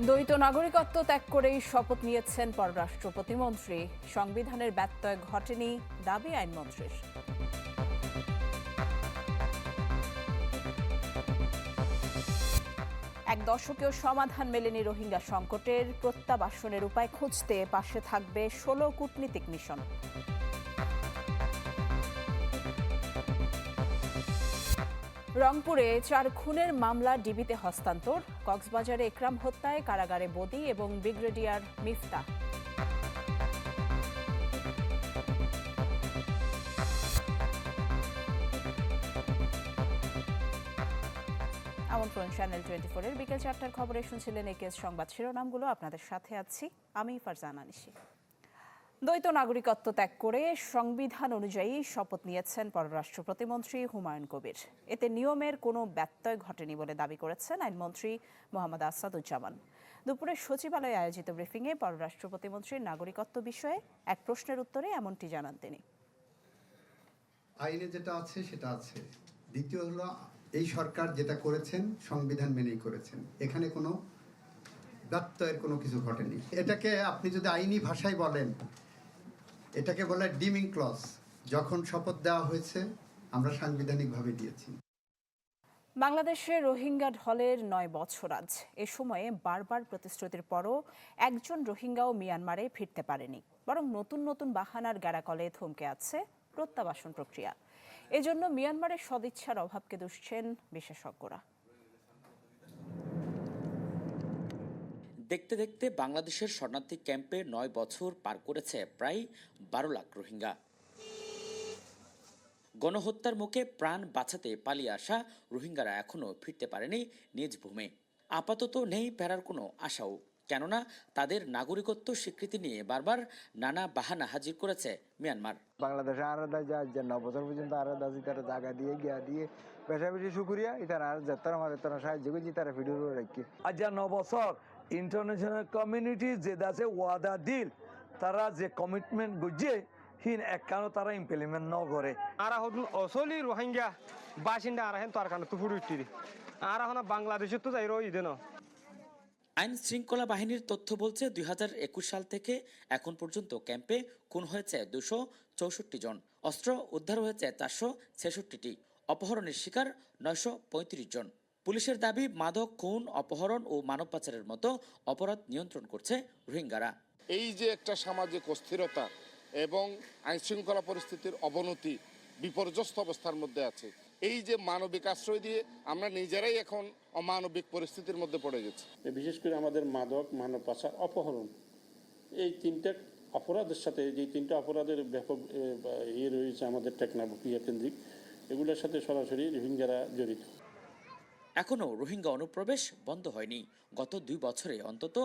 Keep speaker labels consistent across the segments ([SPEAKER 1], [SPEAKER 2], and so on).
[SPEAKER 1] দ্বৈত নাগরিকত্ব ত্যাগ করেই শপথ নিয়েছেন পররাষ্ট্র প্রতিমন্ত্রী। সংবিধানের ব্যত্যয় ঘটেনি দাবি আইনমন্ত্রীর। এক দশকেও সমাধান মেলেনি রোহিঙ্গা সংকটের। প্রত্যাবাসনের উপায় খুঁজতে পাশে থাকবে 16 কূটনীতিক মিশন। রংপুরে 4 খুনের মামলা ডিবিতে হস্তান্তর। কক্সবাজারে একরাম হত্যায় কারাগারে বদী এবং ব্রিগেডিয়ার মিফতাহ। আমন্ত্রণ চ্যানেল 24-এর বিকেল 4টার খবরে শুনছিলেন একেএস সংবাদ শিরোনামগুলো। আপনাদের সাথে আছি আমি ফারজানা নিশি। দ্বৈত নাগরিকত্ব ত্যাগ করে সংবিধান অনুযায়ী শপথ নিয়েছেন পররাষ্ট্র প্রতিমন্ত্রী হুমায়ুন কবির। এতে নিয়মের কোনো ব্যত্যয় ঘটেনি বলে দাবি করেছেন আইনমন্ত্রী মোহাম্মদ আসাদুজ্জামান। দুপুরে সচিবালয়ে আয়োজিত ব্রিফিংয়ে পররাষ্ট্র প্রতিমন্ত্রীর নাগরিকত্ব বিষয়ে এক প্রশ্নের উত্তরে এমনটি জানান তিনি।
[SPEAKER 2] আইনে যেটা আছে সেটা আছে। দ্বিতীয় হলো, এই সরকার যেটা করেছেন সংবিধান মেনেই করেছেন, এখানে কোনো ব্যত্যয়ের কোনো কিছু ঘটেনি। এটাকে আপনি যদি আইনি ভাষায় বলেন, এটাকে বলে ডিমিং ক্লজ। যখন শপথ দেওয়া হয়েছে আমরা সাংবিধানিকভাবে দিয়েছি।
[SPEAKER 1] বাংলাদেশে রোহিঙ্গা ঢলের 9 বছর আজ। এ সময়ে বারবার প্রতিশ্রুতির পরও একজন রোহিঙ্গাও মিয়ানমারে ফিরতে পারেনি, বরং নতুন নতুন বাহানার গ্যারাকলে থমকে আছে প্রত্যাবাসন প্রক্রিয়া। এজন্য মিয়ানমারের সদিচ্ছার অভাবকে দুষছেন বিশেষজ্ঞরা।
[SPEAKER 3] দেখতে দেখতে বাংলাদেশের শরণার্থী ক্যাম্পে 9 বছর পার করেছে প্রায় 12 লাখ রোহিঙ্গা। গণহত্যার মুখে প্রাণ বাঁচাতে পালিয়ে আসা রোহিঙ্গারা এখনো ফিরতে পারেনি নিজ ভূমে। আপাতত নেই ফেরার কোনো আশাও, কেননা তাদের নাগরিকত্ব স্বীকৃতি নিয়ে বারবার নানা বাহানা হাজির করেছে মিয়ানমার।
[SPEAKER 4] বাংলাদেশে আলাদা যে 9 বছর পর্যন্ত আলাদা তারা জায়গা দিয়ে গিয়া দিয়ে বেশা বেশি শুক্রিয়া ইতারা আর যাত্রা আমার তারা সাহায্য করছি তারা ভিডিও রাখি।
[SPEAKER 5] আজ 9 বছর ইন্টারন্যাশনাল কমিউনিটি যে আছে ওয়াদা ডিল তারা যে কমিটমেন্ট গুজে হিন একখানো তারা ইমপ্লিমেন্ট ন করে।
[SPEAKER 6] আর এখন অসলি রোহিঙ্গা বাসিন্দা আর এখন তার কারণে তো ফুটুটি আর এখন বাংলাদেশে তো যাই রই দেন।
[SPEAKER 3] আইন শৃঙ্খলা বাহিনীর তথ্য বলছে 2021 সাল থেকে এখন পর্যন্ত ক্যাম্পে খুন হয়েছে 264 জন, অস্ত্র উদ্ধার হয়েছে 466টি, অপহরণের শিকার 935 জন। পুলিশের দাবি, মাদক, খুন, অপহরণ ও মানব পাচারের মতো অপরাধ নিয়ন্ত্রণ করছে রোহিঙ্গারা।
[SPEAKER 7] এই যে একটা সামাজিক অস্থিরতা এবং আইনশৃঙ্খলা পরিস্থিতির অবনতি, বিপর্যস্ত অবস্থার মধ্যে আছে, এই যে মানবিক আশ্রয় দিয়ে আমরা নিজেরাই এখন অমানবিক পরিস্থিতির মধ্যে পড়ে গেছি।
[SPEAKER 8] বিশেষ করে আমাদের মাদক, মানব পাচার, অপহরণ, এই তিনটা অপরাধের সাথে যে তিনটা অপরাধের ব্যাপক রয়েছে আমাদের টেকনাফ ক্রিয়া কেন্দ্রিক, এগুলোর সাথে সরাসরি রোহিঙ্গারা জড়িত।
[SPEAKER 3] এখনও রোহিঙ্গা অনুপ্রবেশ বন্ধ হয়নি। গত 2 বছরে অন্তত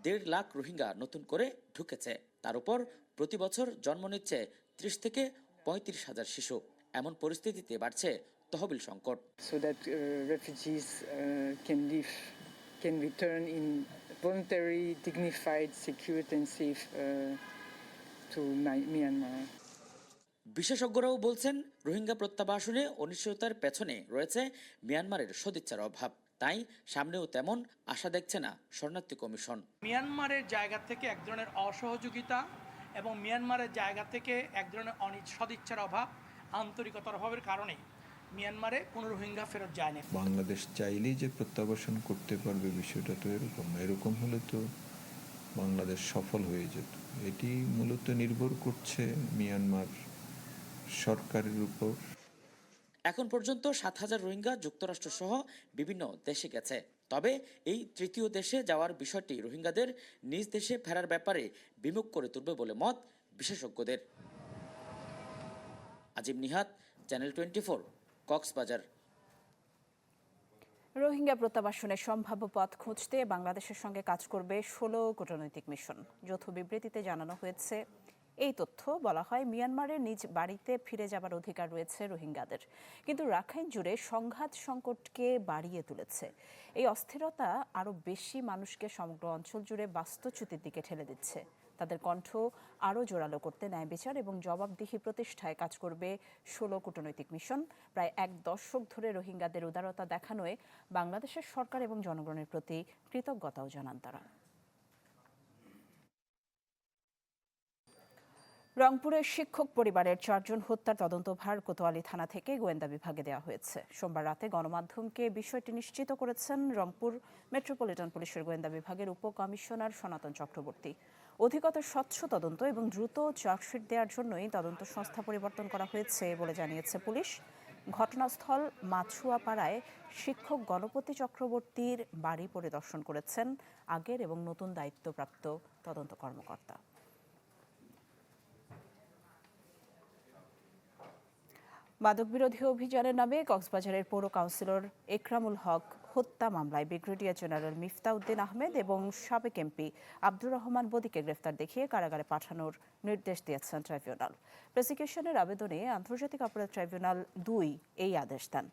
[SPEAKER 3] 1.5 লাখ রোহিঙ্গা নতুন করে ঢুকেছে। তার উপর প্রতি বছর জন্ম নিচ্ছে 30 থেকে 35 হাজার শিশু। এমন পরিস্থিতিতে বাড়ছে তহবিল সংকট।
[SPEAKER 9] So that refugees can return in voluntary, dignified, secure and safe to Myanmar.
[SPEAKER 3] বিশেষজ্ঞরাও বলছেন, রোহিঙ্গা প্রত্যাবাসনে অনিশ্চয়তার পেছনে রয়েছে মিয়ানমারের সদিচ্ছার অভাব। তাই সামনেও তেমন আশা দেখছে না শরণার্থী কমিশন।
[SPEAKER 10] মিয়ানমারের জায়গা থেকে এক ধরনের অসহযোগিতা এবং মিয়ানমারের জায়গা থেকে এক ধরনের সদিচ্ছার অভাব, আন্তরিকতার অভাবের কারণে মিয়ানমারে কোনো রোহিঙ্গা ফেরত যায় না।
[SPEAKER 11] বাংলাদেশ চাইলেই যে প্রত্যাবাসন করতে পারবে বিষয়টা তো এরকম হলে তো বাংলাদেশ সফল হয়ে যেত। এটি মূলত নির্ভর করছে মিয়ানমার সরকারের উপর।
[SPEAKER 3] এখন পর্যন্ত 7,000 রোহিঙ্গা যুক্তরাষ্ট্র সহ বিভিন্ন দেশে গেছে। তবে এই তৃতীয় দেশে যাওয়ার বিষয়টি রোহিঙ্গাদের নিজ দেশে ফেরার ব্যাপারে বিমুখ করে তুলবে বলে মত বিশেষজ্ঞদের। আজিম নিহাত, চ্যানেল 24, কক্সবাজার।
[SPEAKER 1] রোহিঙ্গা প্রত্যাবাসনের সম্ভাব্য পথ খুঁজতে বাংলাদেশের সঙ্গে কাজ করবে 16 কূটনৈতিক মিশন। যৌথ বিবৃতিতে জানানো হয়েছে, এই তথ্য বলা হয় মিয়ানমারের নিজ বাড়িতে ফিরে যাবার অধিকার রয়েছে রোহিঙ্গাদের, কিন্তু রাখাইন জুড়ে সংঘাত সংকটকে বাড়িয়ে তুলেছে। এই অস্থিরতা আরও বেশি মানুষকে সমগ্র অঞ্চল জুড়ে বাস্তুচ্যুতির দিকে ঠেলে দিচ্ছে। তাদের কণ্ঠ আরও জোরালো করতে ন্যায় বিচার এবং জবাবদিহি প্রতিষ্ঠায় কাজ করবে 16 কূটনৈতিক মিশন। প্রায় 1 দশক ধরে রোহিঙ্গাদের উদারতা দেখানোয় বাংলাদেশের সরকার এবং জনগণের প্রতি কৃতজ্ঞতাও জানান তারা। রংপুরের শিক্ষক পরিবারের 4 জন হত্যার তদন্তভার কোতোয়ালি থানা থেকে গোয়েন্দা বিভাগে দেওয়া হয়েছে। সোমবার রাতে গণমাধ্যমকে বিষয়টি নিশ্চিত করেছেন রংপুর মেট্রোপলিটন পুলিশের গোয়েন্দা বিভাগের উপকমিশনার সনাতন চক্রবর্তী। অধিকতর স্বচ্ছ তদন্ত এবং দ্রুত চার্জশিট দেওয়ার জন্যই তদন্ত সংস্থা পরিবর্তন করা হয়েছে বলে জানিয়েছে পুলিশ। ঘটনাস্থল মাছুয়াপাড়ায় শিক্ষক গণপতি চক্রবর্তীর বাড়ি পরিদর্শন করেছেন আগের এবং নতুন দায়িত্বপ্রাপ্ত তদন্ত কর্মকর্তা। মাদক বিরোধী অভিযানের নামে কক্সবাজারের পৌর কাউন্সিলর একরামুল হক হত্যা মামলায় ব্রিগেডিয়ার জেনারেল মিফতাউদ্দিন আহমেদ এবং সাবেক এমপি আব্দুর রহমান বদিকে গ্রেফতার দেখিয়ে কারাগারে পাঠানোর নির্দেশ দিয়েছেন ট্রাইব্যুনাল। প্রসিকিউশনের আবেদনে আন্তর্জাতিক অপরাধ ট্রাইব্যুনাল 2 এই আদেশ দেন।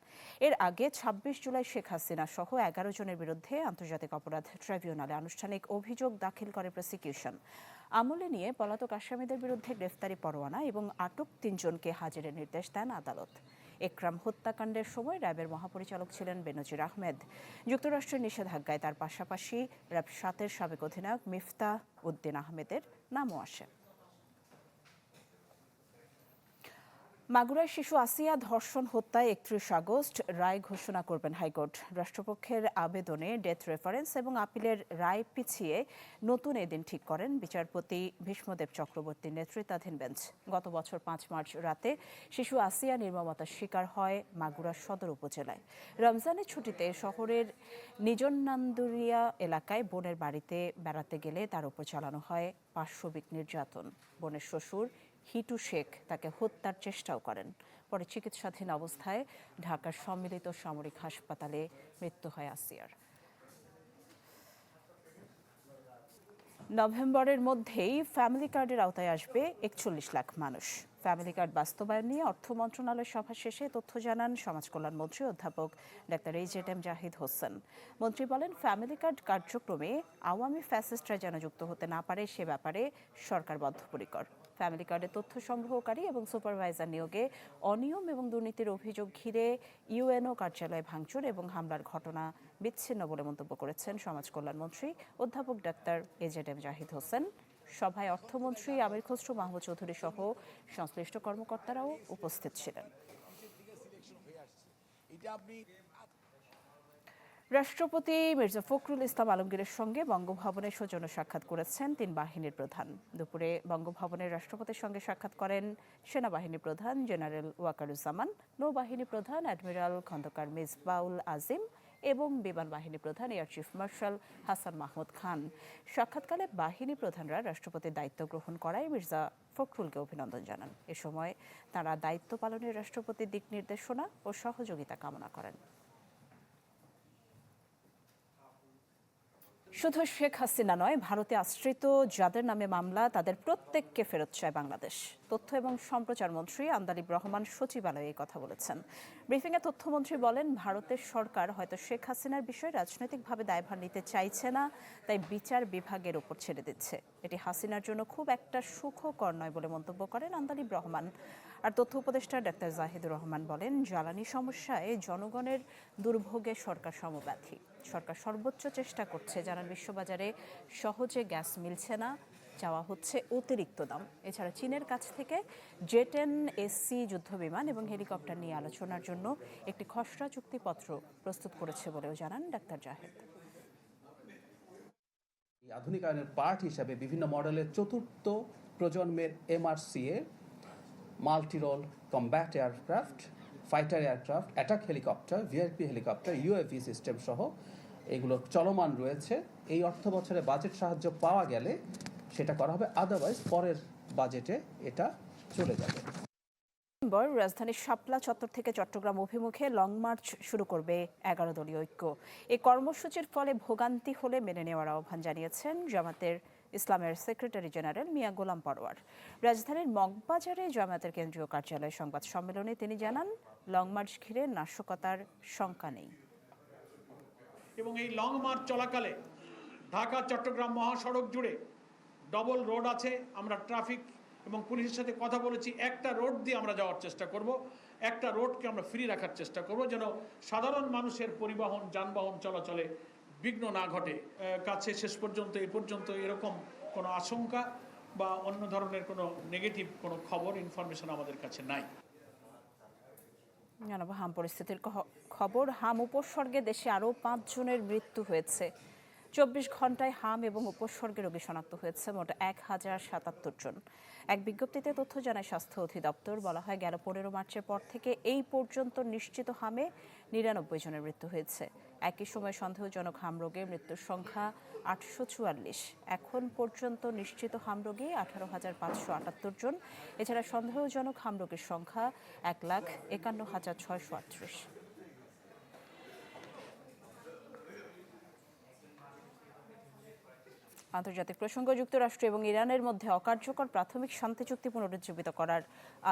[SPEAKER 1] এর আগে 26 জুলাই শেখ হাসিনা সহ 11 জনের বিরুদ্ধে আন্তর্জাতিক অপরাধ ট্রাইব্যুনালে আনুষ্ঠানিক অভিযোগ দাখিল করে প্রসিকিউশন। আমলে নিয়ে পলাতক আসামিদের বিরুদ্ধে গ্রেফতারি পরোয়ানা এবং আটক 3 জনকে হাজিরের নির্দেশ দেন আদালত। একরাম হত্যাকাণ্ডের সময় র্যাবের মহাপরিচালক ছিলেন বেনজির আহমেদ। যুক্তরাষ্ট্রের নিষেধাজ্ঞায় তার পাশাপাশি র্যাব 7-এর সাবেক অধিনায়ক মিফতাহ উদ্দিন আহমেদের নামও আসে। মাগুরায় শিশু আসিয়া ধর্ষণ হত্যায় 31 আগস্ট রায় ঘোষণা করবেন হাইকোর্ট। রাষ্ট্রপক্ষের আবেদনে ডেথ রেফারেন্স এবং আপিলের রায় পিছিয়ে নতুন এদিন ঠিক করেন বিচারপতি ভীষ্মদেব চক্রবর্তীর নেতৃত্বাধীন বেঞ্চ। গত বছর 5 মার্চ রাতে শিশু আসিয়া নির্মমতার শিকার হয় মাগুরা সদর উপজেলায়। রমজানের ছুটিতে শহরের নিজন্নান্দুরিয়া এলাকায় বোনের বাড়িতে বেড়াতে গেলে তার উপর চালানো হয় পাশবিক নির্যাতন। বোনের শ্বশুর হিটু শেখ তাকে হত্যার চেষ্টাও করেন। পরে চিকিৎসাধীন অবস্থায় ঢাকার সম্মিলিত সামরিক হাসপাতালে মৃত্যু হয় আসিয়ার। নভেম্বরের মধ্যেই ফ্যামিলি কার্ডের আওতায় আসবে 41 লাখ মানুষ। ফ্যামিলি কার্ড বাস্তবায়ন নিয়ে অর্থ মন্ত্রণালয়ের সভা শেষে তথ্য জানান সমাজকল্যাণ মন্ত্রী অধ্যাপক ডাক্তার এইচএম জাহিদ হোসেন। মন্ত্রী বলেন, ফ্যামিলি কার্ড কার্যক্রমে আওয়ামী ফ্যাসিস্টরা যেন যুক্ত হতে না পারে সে ব্যাপারে সরকার বদ্ধপরিকর। ফ্যামিলি কার্ডের তথ্য সংগ্রহকারী এবং সুপারভাইজার নিয়োগে অনিয়ম এবং দুর্নীতির অভিযোগ ঘিরে ইউএনও কার্যালয়ে ভাঙচুর এবং হামলার ঘটনা বিচ্ছিন্ন বলে মন্তব্য করেছেন সমাজকল্যাণ মন্ত্রী অধ্যাপক ডাক্তার এইচএম জাহিদ হোসেন। সভায় অর্থমন্ত্রী আমির খসরু মাহমুদ চৌধুরী সহ সংশ্লিষ্ট কর্মকর্তারাও উপস্থিত ছিলেন। রাষ্ট্রপতি মির্জা ফখরুল ইসলাম আলমগীরের সঙ্গে বঙ্গভবনে সৌজন্য সাক্ষাৎ করেছেন 3 বাহিনীর প্রধান। দুপুরে বঙ্গভবনের রাষ্ট্রপতির সঙ্গে সাক্ষাৎ করেন সেনাবাহিনী প্রধান জেনারেল ওয়াকারুজ্জামান, নৌবাহিনী প্রধান অ্যাডমিরাল খন্দকার মিসবাউল আজিম এবং বিমান বাহিনী প্রধান air chief marshal Hasan Mahmud Khan. সাক্ষাৎকালে বাহিনী প্রধানরা রাষ্ট্রপতির দায়িত্ব গ্রহণ করায় মির্জা ফখরুলকে অভিনন্দন জানান। এ সময় তারা দায়িত্ব পালনে রাষ্ট্রপতির দিক নির্দেশনা ও সহযোগিতা কামনা করেন। শুধু শেখ হাসিনা নয়, ভারতে আশ্রিত যাদের নামে মামলা তাদের প্রত্যেককে ফেরত চায় বাংলাদেশ। তথ্য এবং সম্প্রচার মন্ত্রী আন্দালিব রহমান সচিবালয়ে এই কথা বলেছেন। ব্রিফিংয়ে তথ্যমন্ত্রী বলেন, ভারতের সরকার হয়তো শেখ হাসিনার বিষয়ে রাজনৈতিকভাবে দায়ভার নিতে চাইছে না, তাই বিচার বিভাগের ওপর ছেড়ে দিচ্ছে। এটি হাসিনার জন্য খুব একটা সুখকর নয় বলে মন্তব্য করেন আন্দালিব রহমান। আর তথ্য উপদেষ্টা ডাক্তার জাহিদুর রহমান বলেন, জ্বালানি সমস্যায় জনগণের দুর্ভোগে সরকার সমব্যথী। সরকার সর্বোচ্চ চেষ্টা করছে, জানান বিশ্ববাজারে সহজে গ্যাস মিলছে না, চাওয়া হচ্ছে অতিরিক্ত দাম। এছাড়া চীনের কাছ থেকে জেটেন এসসি যুদ্ধবিমান এবং হেলিকপ্টার নিয়ে আলোচনার জন্য একটি খসড়া চুক্তিপত্র প্রস্তুত করেছে বলেও জানান ডাক্তার জাহেদ।
[SPEAKER 12] আধুনিকায়নের পার্ট হিসাবে বিভিন্ন মডেলের 4র্থ প্রজন্মের MRCA, multirole combat aircraft, fighter aircraft, attack helicopter, VIP helicopter, UAV system সহ এগুলো চলমান রয়েছে। এই অর্থ বছরে বাজেট সাহায্য পাওয়া গেলে সেটা করা হবে, আদারওয়াইজ পরের বাজেটে এটা চলে যাবে।
[SPEAKER 1] রাজধানীর শাপলা চত্বর থেকে চট্টগ্রাম অভিমুখে লং মার্চ শুরু করবে 11 দলীয় ঐক্য। এই কর্মসূচির ফলে ভোগান্তি হলে মেনে নেওয়ার আহ্বান জানিয়েছেন জামাতের ইসলামের সেক্রেটারি জেনারেল মিয়া গোলাম পরোয়ার। রাজধানীর মগবাজারে জামায়াতের কেন্দ্রীয় কার্যালয়ে সংবাদ সম্মেলনে তিনি জানান, লং মার্চ ঘিরে নাশকতার শঙ্কা নেই।
[SPEAKER 13] এবং এই লং মার্চ চলাকালে ঢাকা চট্টগ্রাম মহাসড়ক জুড়ে ডবল রোড আছে, আমরা ট্রাফিক এবং পুলিশের সাথে কথা বলেছি, একটা রোড দিয়ে আমরা যাওয়ার চেষ্টা করব, একটা রোডকে আমরা ফ্রি রাখার চেষ্টা করব যেন সাধারণ মানুষের পরিবহন যানবাহন চলাচলে বিঘ্ন না ঘটে। কাছে শেষ পর্যন্ত এই পর্যন্ত এরকম কোনো আশঙ্কা বা অন্য ধরনের কোনো নেগেটিভ কোনো খবর ইনফরমেশন আমাদের কাছে নাই।
[SPEAKER 1] জানাবো হাম পরিস্থিতির খবর। হাম উপসর্গে দেশে আরও 5 জনের মৃত্যু হয়েছে। 24 ঘন্টায় হাম এবং উপসর্গে রোগী শনাক্ত হয়েছে মোট 1077 জন। এক বিজ্ঞপ্তিতে তথ্য জানায় স্বাস্থ্য অধিদপ্তর। বলা হয় গেল 15 মার্চের পর থেকে এই পর্যন্ত নিশ্চিত হামে 99 জনের মৃত্যু হয়েছে। একই সময় সন্দেহজনক হাম রোগে মৃত্যুর সংখ্যা 844। এখন পর্যন্ত নিশ্চিত হাম রোগী 18,578 জন। এছাড়া সন্দেহজনক হাম রোগীর সংখ্যা 1,51,638। আন্তর্জাতিক প্রসঙ্গ, যুক্তরাষ্ট্র এবং ইরানের মধ্যে অকার্যকর প্রাথমিক শান্তি চুক্তি পুনরুজ্জীবিত করার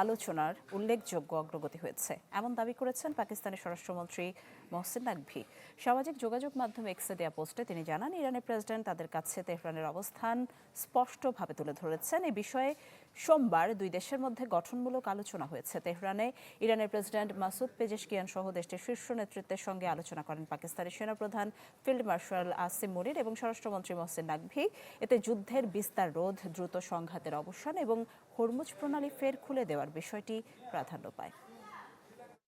[SPEAKER 1] আলোচনার উল্লেখযোগ্য অগ্রগতি হয়েছে, এমন দাবি করেছেন পাকিস্তানের স্বরাষ্ট্রমন্ত্রী মহসিন নাকভি। সামাজিক যোগাযোগ মাধ্যম এক্সে দেয়া পোস্টে তিনি জানান, ইরানের প্রেসিডেন্ট তাদের কাছে তেহরানের অবস্থান স্পষ্টভাবে তুলে ধরেছেন। এই বিষয়ে সোমবার দুই দেশের মধ্যে গঠনমূলক আলোচনা হয়েছে। তেহরানে ইরানের প্রেসিডেন্ট মাসুদ পেজেশকিয়ান সহ দেশটির শীর্ষ নেতৃত্বের সঙ্গে আলোচনা করেন পাকিস্তানের সেনাপ্রধান ফিল্ড মার্শাল আসিম মুনির এবং স্বরাষ্ট্রমন্ত্রী মহসিন নাকভি। এতে যুদ্ধের বিস্তার রোধ, দ্রুত সংঘাতের অবসান এবং হরমুজ প্রণালী ফের খুলে দেওয়ার বিষয়টি প্রাধান্য পায়।